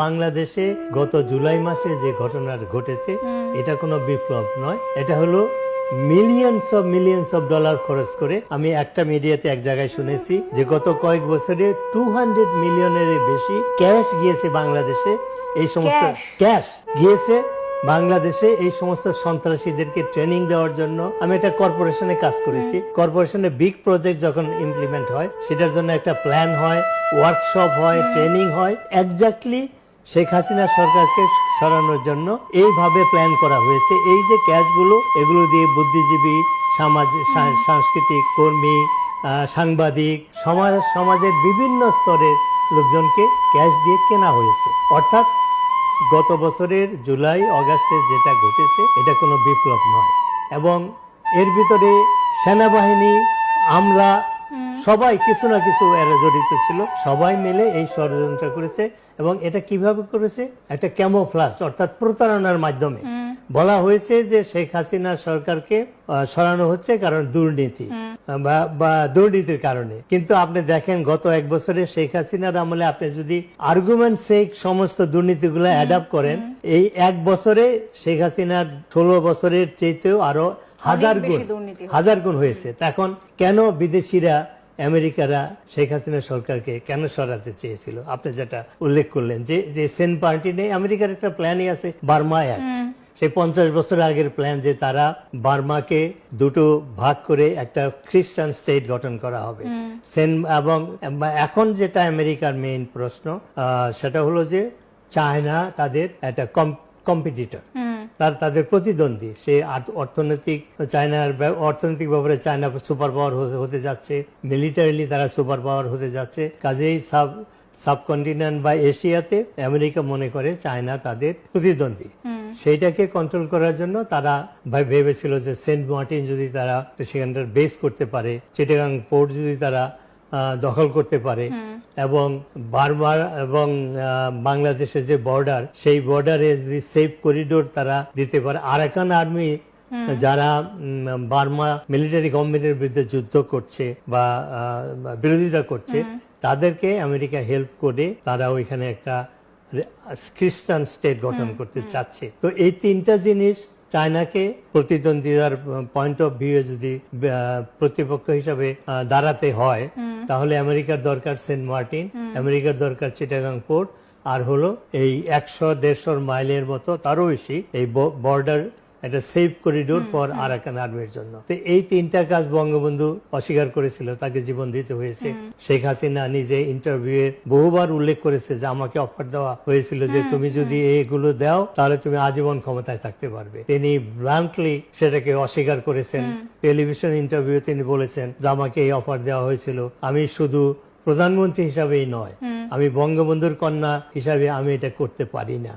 বাংলাদেশে গত জুলাই মাসে যে ঘটনা ঘটেছে এটা কোনো বিপ্লব নয়, এটা হলো মিলিয়নস অফ ডলার খরচ করে। আমি একটা মিডিয়াতে এক জায়গায় শুনেছি যে গত কয়েক বছরে 200 মিলিয়নের বেশি ক্যাশ গিয়েছে বাংলাদেশে, এই সমস্ত ক্যাশ গিয়েছে বাংলাদেশে এই সমস্ত সন্ত্রাসীদেরকে ট্রেনিং দেওয়ার জন্য। আমি একটা কর্পোরেশনে কাজ করেছি, কর্পোরেশনে বিগ প্রজেক্ট যখন ইমপ্লিমেন্ট হয় সেটার জন্য একটা প্ল্যান হয়, ওয়ার্কশপ হয়, ট্রেনিং হয়। এক্স্যাক্টলি শেখ হাসিনা সরকারকে সরানোর জন্য এইভাবে প্ল্যান করা হয়েছে। এই যে ক্যাশগুলো, এগুলো দিয়ে বুদ্ধিজীবী, সাংস্কৃতিক কর্মী, সাংবাদিক, সমাজের বিভিন্ন স্তরের লোকজনকে ক্যাশ দিয়ে কেনা হয়েছে। অর্থাৎ গত বছরের জুলাই অগাস্টে যেটা ঘটেছে এটা কোনো বিপ্লব নয়, এবং এর ভিতরে সেনাবাহিনী, আমলা, সবাই কিছু না কিছু এরা জড়িত ছিল। সবাই মিলে এই ষড়যন্ত্র করেছে, এবং এটা কিভাবে করেছে? একটা ক্যামোফ্লাজ অর্থাৎ প্রতারণার মাধ্যমে বলা হয়েছে যে শেখ হাসিনা সরকারকে সরানো হচ্ছে কারণ দুর্নীতি বা দুর্নীতির কারণে। কিন্তু আপনি দেখেন গত এক বছরে শেখ হাসিনার আমলে আপনি যদি আর্গুমেন্ট সেক সমস্ত দুর্নীতিগুলো অ্যাডাপ্ট করেন, এই এক বছরে শেখ হাসিনার 16 বছরের চাইতেও আরো হাজার গুণ হয়েছে। এখন কেন বিদেশিরা, আমেরিকারা শেখ হাসিনা সরকারকে কেন সরাতে চেয়েছিল? আপনি যেটা উল্লেখ করলেন যে সেন পার্টি নেই, আমেরিকার একটা প্ল্যানই আছে, বার্মা অ্যাক্ট। সেই 50 বছর আগের প্ল্যান যে তারা বার্মাকে দুটো ভাগ করে একটা খ্রিস্টান স্টেট গঠন করা হবে। এবং এখন যেটা আমেরিকার মেইন প্রশ্ন সেটা হলো যে চায়না তাদের একটা কম্পিটিটর, তাদের প্রতিদ্বন্দ্বী। সে চায়নার অর্থনৈতিক ব্যাপারে চায়না সুপার পাওয়ার হতে যাচ্ছে, মিলিটারিলি তারা সুপার পাওয়ার হতে যাচ্ছে। কাজেই সাবকন্টিনেন্ট বা এশিয়াতে আমেরিকা মনে করে চায়না তাদের প্রতিদ্বন্দ্বী। সেইটাকে কন্ট্রোল করার জন্য তারা ভেবেছিল যে সেন্ট মার্টিন যদি তারা সেখানটার বেস করতে পারে, চিটাগাং পোর্ট যদি তারা দখল করতে পারে, এবং বারবার এবং বাংলাদেশের যে বর্ডার, সেই বর্ডারে যদি সেফ করিডোর তারা দিতে পারে, আরাকান আর্মি যারা বার্মা মিলিটারি গভর্নমেন্টের বিরুদ্ধে যুদ্ধ করছে বা বিরোধিতা করছে, তাদেরকে আমেরিকা হেল্প করে তারা ওইখানে একটা খ্রিস্টান স্টেট গঠন করতে চাচ্ছে। তো এই তিনটা জিনিস চায়নাকে প্রতিদ্বন্দ্বিতার পয়েন্ট অফ ভিউ যদি প্রতিপক্ষ হিসাবে দাঁড়াতে হয়, তাহলে আমেরিকার দরকার সেন্ট মার্টিন, আমেরিকার দরকার চিটাগাং পোর্ট, আর হলো এই 100-150 মাইলের মতো তারও বেশি এই বর্ডার, একটা সেফ করিডোর ফর আরাকান আর্মির জন্য। তো এই তিনটা কাজ বঙ্গবন্ধু অস্বীকার করেছিল, তাকে জীবন দিতে হয়েছে। শেখ হাসিনা নিজে ইন্টারভিউয়ে বহুবার উল্লেখ করেছে যে আমাকে অফার দেওয়া হয়েছিল যে তুমি যদি এগুলো দাও তাহলে তুমি আজীবন ক্ষমতায় থাকতে পারবে। তিনি ব্লান্টলি সেটাকে অস্বীকার করেছেন। টেলিভিশন ইন্টারভিউ তিনি বলেছেন যে আমাকে এই অফার দেওয়া হয়েছিল, আমি শুধু প্রধানমন্ত্রী হিসাবেই নয়, আমি বঙ্গবন্ধুর কন্যা হিসাবে আমি এটা করতে পারি না।